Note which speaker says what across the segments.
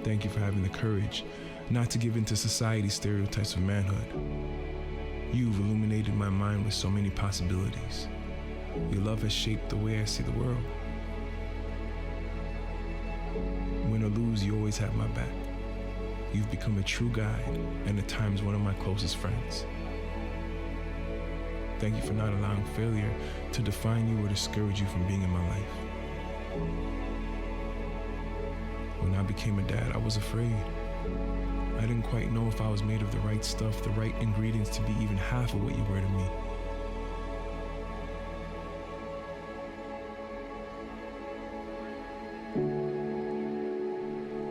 Speaker 1: Thank you for having the courage not to give in to society's stereotypes of manhood. You've illuminated my mind with so many possibilities. Your love has shaped the way I see the world. Win or lose, you always have my back. You've become a true guide and at times one of my closest friends. Thank you for not allowing failure to define you or discourage you from being in my life. When I became a dad, I was afraid. I didn't quite know if I was made of the right stuff, the right ingredients to be even half of what you were to me.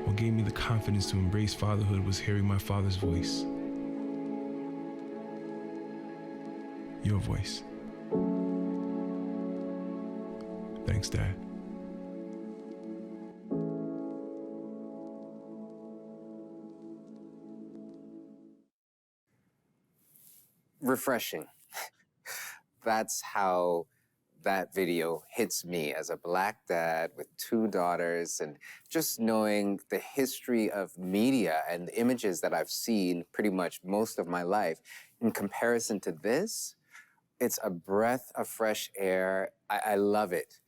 Speaker 1: What gave me the confidence to embrace fatherhood was hearing my father's voice. Your voice. Thanks, Dad.
Speaker 2: Refreshing. That's how that video hits me as a Black dad with 2 daughters, and just knowing the history of media and the images that I've seen pretty much most of my life. In comparison to this, it's a breath of fresh air. I love it.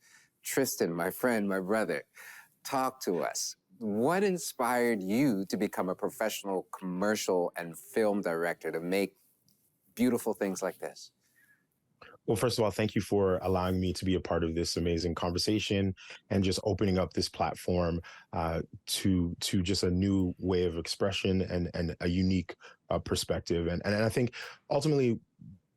Speaker 2: Tristan, my friend, my brother, talk to us. What inspired you to become a professional commercial and film director to make beautiful things like this?
Speaker 3: Well, first of all, thank you for allowing me to be a part of this amazing conversation and just opening up this platform to just a new way of expression and a unique perspective. And I think ultimately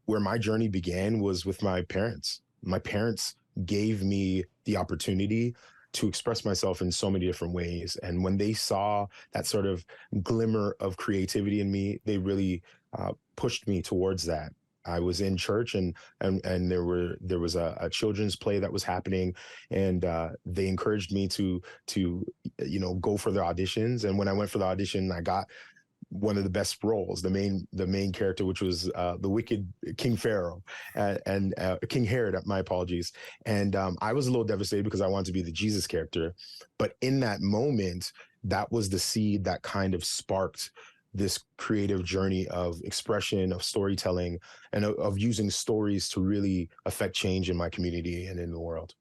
Speaker 3: where my journey began was with my parents. My parents gave me the opportunity to express myself in so many different ways. And when they saw that sort of glimmer of creativity in me, they really pushed me towards that. I was in church and there was a children's play that was happening, and they encouraged me to go for the auditions. And when I went for the audition, I got one of the best roles, the main character, which was the wicked King Pharaoh and King Herod. My apologies. And I was a little devastated because I wanted to be the Jesus character. But in that moment, that was the seed that kind of sparked this creative journey of expression, of storytelling, and of using stories to really affect change in my community and in the world.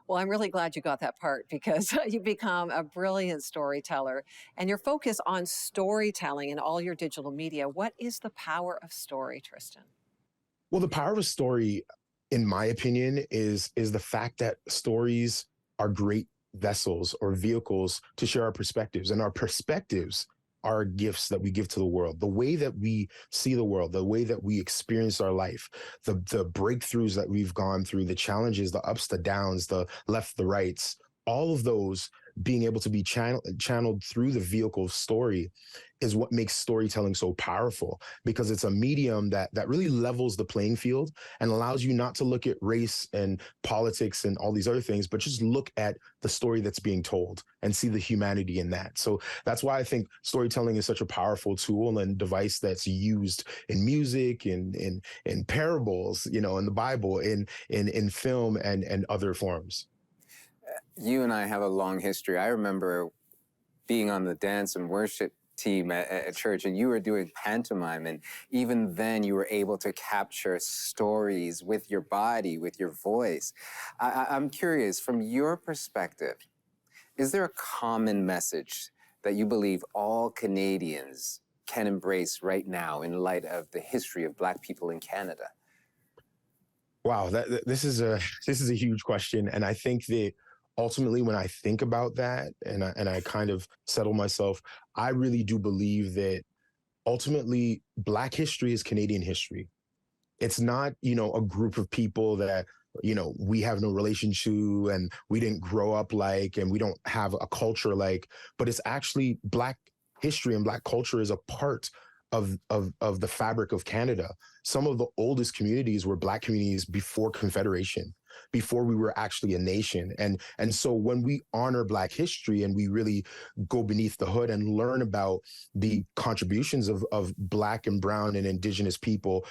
Speaker 4: Well, I'm really glad you got that part, because you become a brilliant storyteller, and your focus on storytelling in all your digital media. What is the power of story, Tristan?
Speaker 3: Well, the power of a story, in my opinion, is the fact that stories are great vessels or vehicles to share our perspectives, and our perspectives are gifts that we give to the world. The way that we see the world, the way that we experience our life, the breakthroughs that we've gone through, the challenges, the ups, the downs, the left, the rights, all of those being able to be channeled through the vehicle of story is what makes storytelling so powerful, because it's a medium that really levels the playing field and allows you not to look at race and politics and all these other things, but just look at the story that's being told and see the humanity in that. So that's why I think storytelling is such a powerful tool and device that's used in music, in parables, in the Bible, in film and other forms.
Speaker 2: You and I have a long history. I remember being on the dance and worship team at church, and you were doing pantomime, and even then you were able to capture stories with your body, with your voice. I'm curious, from your perspective, is there a common message that you believe all Canadians can embrace right now in light of the history of Black people in Canada?
Speaker 3: Wow, this is a huge question, and I think that ultimately, when I think about that and I kind of settle myself, I really do believe that ultimately Black history is Canadian history. It's not, a group of people that, we have no relation to and we didn't grow up like and we don't have a culture like, but it's actually Black history and Black culture is a part of the fabric of Canada. Some of the oldest communities were Black communities before Confederation. before we were actually a nation. And so when we honor Black history and we really go beneath the hood and learn about the contributions of Black and brown and indigenous people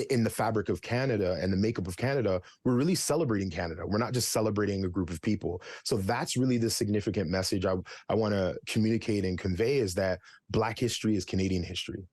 Speaker 3: in the fabric of Canada and the makeup of Canada, we're really celebrating Canada. We're not just celebrating a group of people. So that's really the significant message I want to communicate and convey, is that Black history is Canadian history.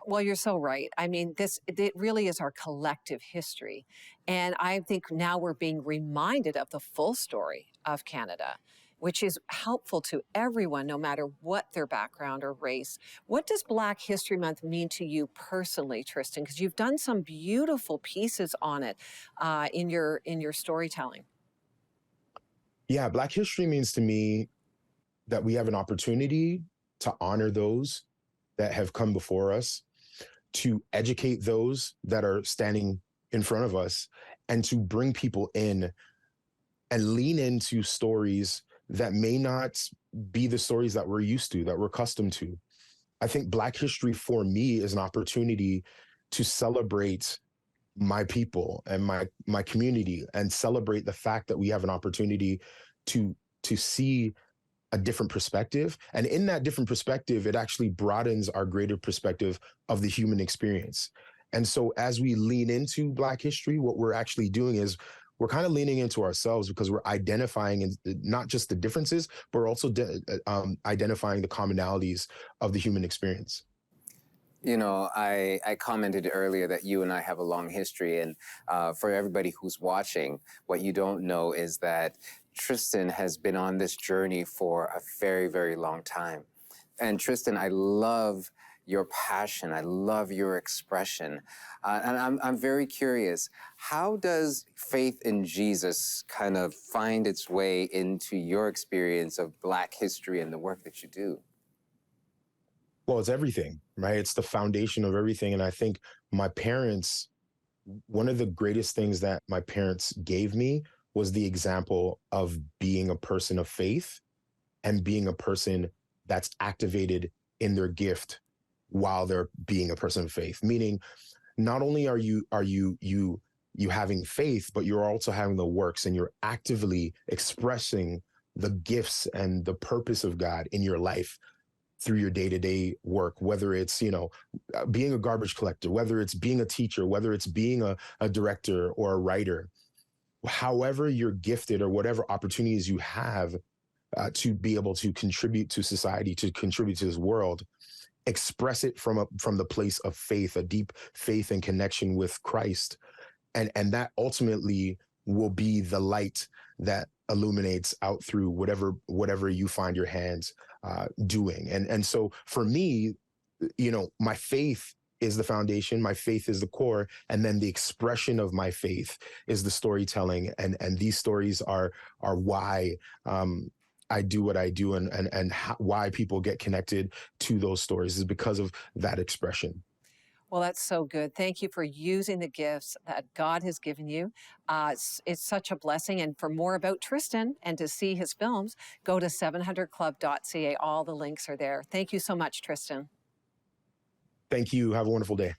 Speaker 4: Well, you're so right. I mean, it really is our collective history. And I think now we're being reminded of the full story of Canada, which is helpful to everyone, no matter what their background or race. What does Black History Month mean to you personally, Tristan? Because you've done some beautiful pieces on it in your storytelling.
Speaker 3: Yeah, Black history means to me that we have an opportunity to honor those that have come before us, to educate those that are standing in front of us, and to bring people in and lean into stories that may not be the stories that we're used to, that we're accustomed to. I think Black history for me is an opportunity to celebrate my people and my community, and celebrate the fact that we have an opportunity to see a different perspective. And in that different perspective, it actually broadens our greater perspective of the human experience. And so as we lean into Black history, what we're actually doing is we're kind of leaning into ourselves, because we're identifying not just the differences, but we're also identifying the commonalities of the human experience.
Speaker 2: You know, I commented earlier that you and I have a long history, and for everybody who's watching, what you don't know is that Tristan has been on this journey for a very, very long time. And Tristan, I love your passion. I love your expression. And I'm very curious, how does faith in Jesus kind of find its way into your experience of Black history and the work that you do?
Speaker 3: Well, it's everything, right? It's the foundation of everything. And I think my parents, one of the greatest things that my parents gave me was the example of being a person of faith and being a person that's activated in their gift while they're being a person of faith. Meaning, not only are you having faith, but you're also having the works, and you're actively expressing the gifts and the purpose of God in your life through your day-to-day work, whether it's, being a garbage collector, whether it's being a teacher, whether it's being a director or a writer. However you're gifted, or whatever opportunities you have to be able to contribute to society, to contribute to this world, express it from the place of faith, a deep faith and connection with Christ. And that ultimately will be the light that illuminates out through whatever you find your hands doing. And so for me, my faith is the foundation, my faith is the core, and then the expression of my faith is the storytelling. And these stories are why I do what I do, and why people get connected to those stories is because of that expression.
Speaker 4: Well, that's so good. Thank you for using the gifts that God has given you. It's such a blessing. And for more about Tristan and to see his films, go to 700club.ca. All the links are there. Thank you so much, Tristan.
Speaker 3: Thank you. Have a wonderful day.